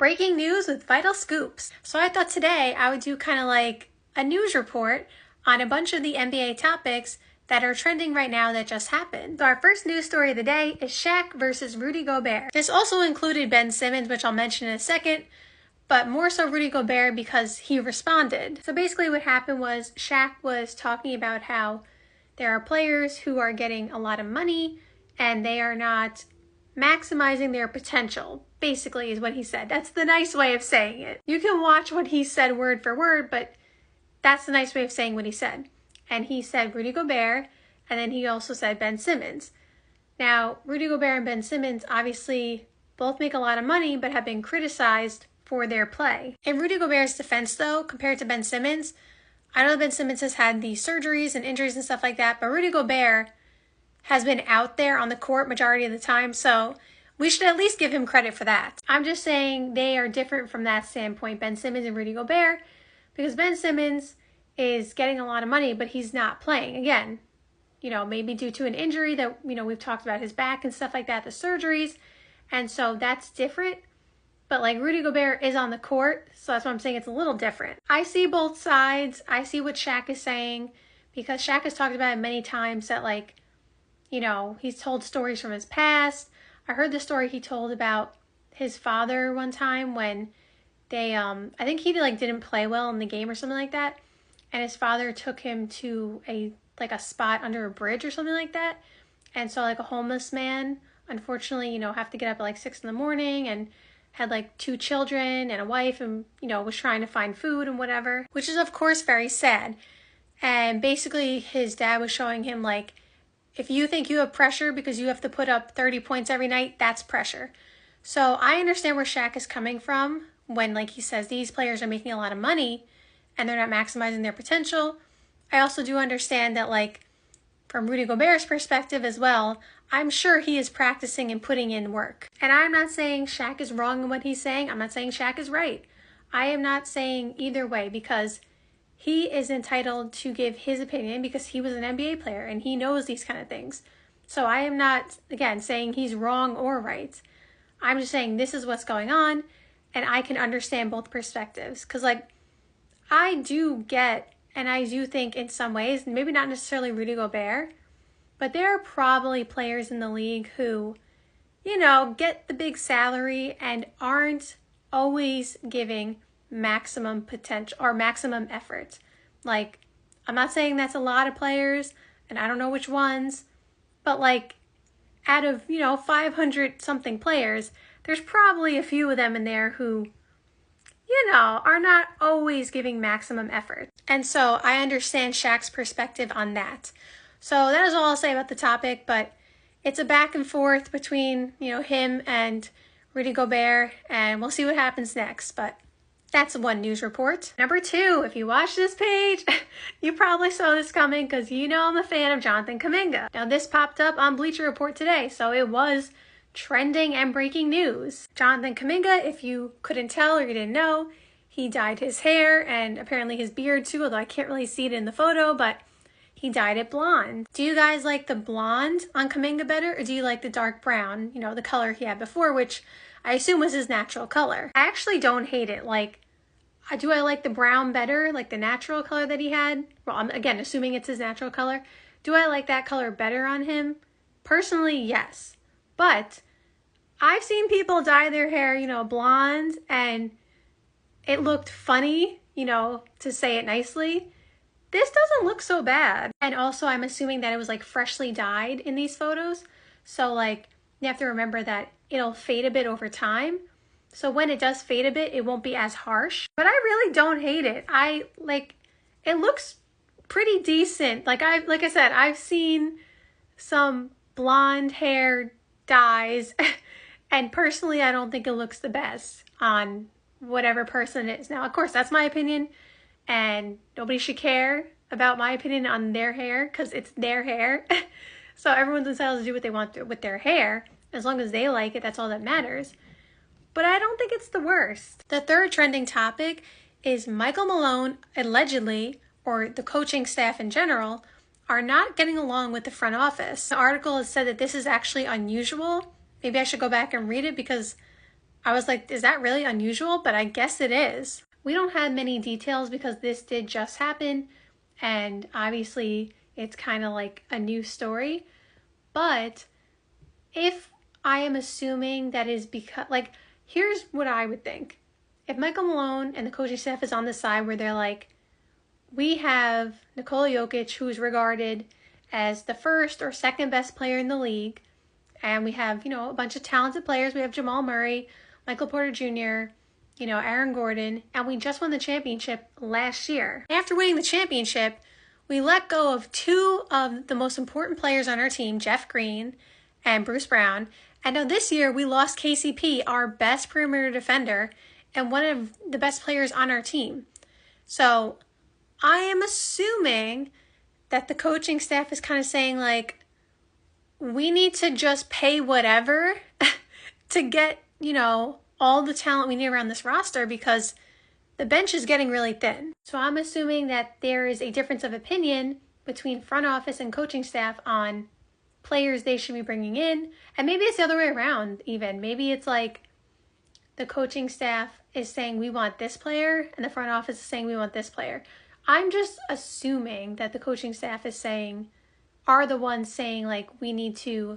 Breaking news with Vital Scoops. So I thought today I would do kind of like a news report on a bunch of the NBA topics that are trending right now that just happened. So our first news story of the day is Shaq versus Rudy Gobert. This also included Ben Simmons, which I'll mention in a second, but more so Rudy Gobert because he responded. So basically what happened was Shaq was talking about how there are players who are getting a lot of money and they are not maximizing their potential, basically is what he said. That's the nice way of saying it. You can watch what he said word for word, but that's the nice way of saying what he said. And he said Rudy Gobert, and then he also said Ben Simmons. Now, Rudy Gobert and Ben Simmons obviously both make a lot of money, but have been criticized for their play. In Rudy Gobert's defense, though, compared to Ben Simmons, I know Ben Simmons has had the surgeries and injuries and stuff like that, but Rudy Gobert has been out there on the court majority of the time, so we should at least give him credit for that. I'm just saying they are different from that standpoint, Ben Simmons and Rudy Gobert, because Ben Simmons is getting a lot of money, but he's not playing. Again, maybe due to an injury that, we've talked about his back and stuff like that, the surgeries, and so that's different. But like Rudy Gobert is on the court, so that's why I'm saying it's a little different. I see both sides. I see what Shaq is saying, because Shaq has talked about it many times that he's told stories from his past. I heard the story he told about his father one time when they, I think he didn't play well in the game or something like that. And his father took him to a spot under a bridge or something like that. And so a homeless man, unfortunately, have to get up at 6 a.m. and had 2 children and a wife and, was trying to find food and whatever, which is of course very sad. And basically his dad was showing him if you think you have pressure because you have to put up 30 points every night, that's pressure. So I understand where Shaq is coming from when he says these players are making a lot of money and they're not maximizing their potential. I also do understand that from Rudy Gobert's perspective as well, I'm sure he is practicing and putting in work. And I'm not saying Shaq is wrong in what he's saying. I'm not saying Shaq is right. I am not saying either way because he is entitled to give his opinion because he was an NBA player and he knows these kind of things. So I am not, again, saying he's wrong or right. I'm just saying this is what's going on and I can understand both perspectives. Because I do get, and I do think in some ways, maybe not necessarily Rudy Gobert, but there are probably players in the league who, get the big salary and aren't always giving maximum potential or maximum effort. I'm not saying that's a lot of players and I don't know which ones, but out of 500 something players, there's probably a few of them in there who are not always giving maximum effort. And so I understand Shaq's perspective on that. So that is all I'll say about the topic, but it's a back and forth between him and Rudy Gobert, and we'll see what happens next. But that's one news report. Number 2, if you watch this page, you probably saw this coming because I'm a fan of Jonathan Kuminga. Now this popped up on Bleacher Report today, so it was trending and breaking news. Jonathan Kuminga, if you couldn't tell or you didn't know, he dyed his hair and apparently his beard too, although I can't really see it in the photo, but he dyed it blonde. Do you guys like the blonde on Kuminga better, or do you like the dark brown, the color he had before, which I assume was his natural color? I actually don't hate it. Do I like the brown better, the natural color that he had? Well, I'm again assuming it's his natural color. Do I like that color better on him? Personally, yes. But I've seen people dye their hair, blonde, and it looked funny, to say it nicely. This doesn't look so bad. And also, I'm assuming that it was freshly dyed in these photos. So you have to remember that it'll fade a bit over time. So when it does fade a bit, it won't be as harsh. But I really don't hate it. It looks pretty decent. Like I said, I've seen some blonde hair dyes and personally I don't think it looks the best on whatever person it is. Now, of course, that's my opinion and nobody should care about my opinion on their hair because it's their hair. So everyone's entitled to do what they want with their hair. As long as they like it, that's all that matters. But I don't think it's the worst. The third trending topic is Michael Malone allegedly, or the coaching staff in general, are not getting along with the front office. The article has said that this is actually unusual. Maybe I should go back and read it because I was like, is that really unusual? But I guess it is. We don't have many details because this did just happen, and obviously it's kind of like a new story. But if I am assuming that is because, like, here's what I would think. If Michael Malone and the coaching staff is on the side where they're like, we have Nikola Jokic, who's regarded as the first or second best player in the league, and we have, you know, a bunch of talented players. We have Jamal Murray, Michael Porter Jr., you know, Aaron Gordon, and we just won the championship last year. After winning the championship, we let go of two of the most important players on our team, Jeff Green and Bruce Brown. And now this year, we lost KCP, our best perimeter defender, and one of the best players on our team. So I am assuming that the coaching staff is kind of saying, like, we need to just pay whatever to get, you know, all the talent we need around this roster because the bench is getting really thin. So I'm assuming that there is a difference of opinion between front office and coaching staff on players they should be bringing in. And maybe it's the other way around even. Maybe it's like the coaching staff is saying we want this player and the front office is saying we want this player. I'm just assuming that the coaching staff are the ones saying, like, we need to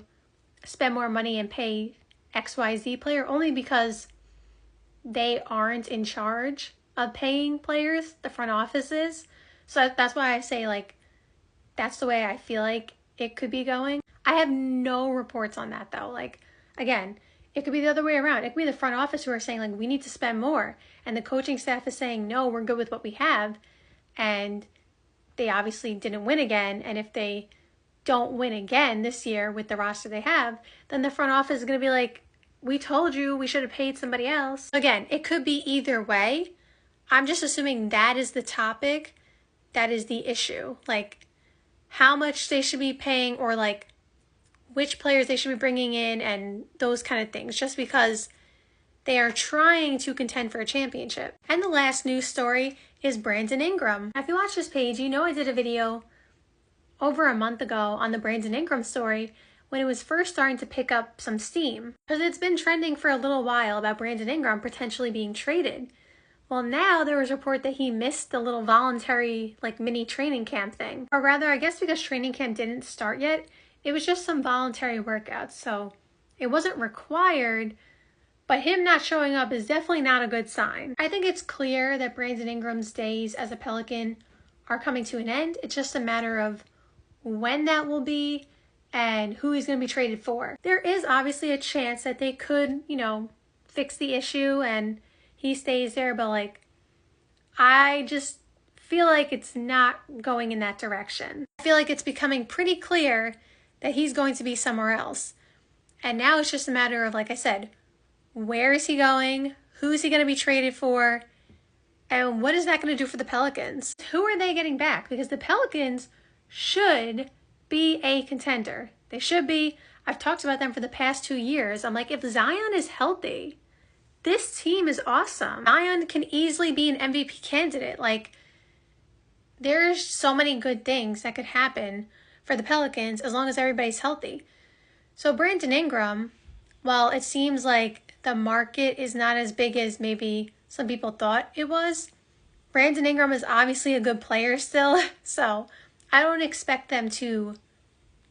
spend more money and pay XYZ player only because they aren't in charge of paying players, the front office is. So that's why I say, like, that's the way I feel like it could be going. I have no reports on that though. Like, again, it could be the other way around. It could be the front office who are saying, like, we need to spend more. And the coaching staff is saying, no, we're good with what we have. And they obviously didn't win again. And if they don't win again this year with the roster they have, then the front office is going to be like, we told you we should have paid somebody else. Again, it could be either way. I'm just assuming that is the topic, that is the issue. Like, how much they should be paying or, like, which players they should be bringing in and those kind of things, just because they are trying to contend for a championship. And the last news story is Brandon Ingram. If you watch this page, you know I did a video over a month ago on the Brandon Ingram story when it was first starting to pick up some steam. Because it's been trending for a little while about Brandon Ingram potentially being traded. Well, now there was a report that he missed the little voluntary, like, mini training camp thing. Or rather, I guess because training camp didn't start yet, it was just some voluntary workouts. So it wasn't required, but him not showing up is definitely not a good sign. I think it's clear that Brandon Ingram's days as a Pelican are coming to an end. It's just a matter of when that will be and who he's going to be traded for. There is obviously a chance that they could, you know, fix the issue and he stays there, but, like, I just feel like it's not going in that direction. I feel like it's becoming pretty clear that he's going to be somewhere else. And now it's just a matter of, like I said, where is he going? Who's he going to be traded for? And what is that going to do for the Pelicans? Who are they getting back? Because the Pelicans should be a contender. They should be. I've talked about them for the past 2 years. I'm like, if Zion is healthy, this team is awesome. Zion can easily be an MVP candidate. Like, there's so many good things that could happen for the Pelicans as long as everybody's healthy. So Brandon Ingram, while it seems like the market is not as big as maybe some people thought it was, Brandon Ingram is obviously a good player still. So I don't expect them to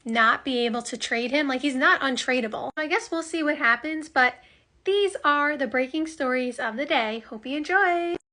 not be able to trade him. Like, he's not untradeable. I guess we'll see what happens, but these are the breaking stories of the day. Hope you enjoy.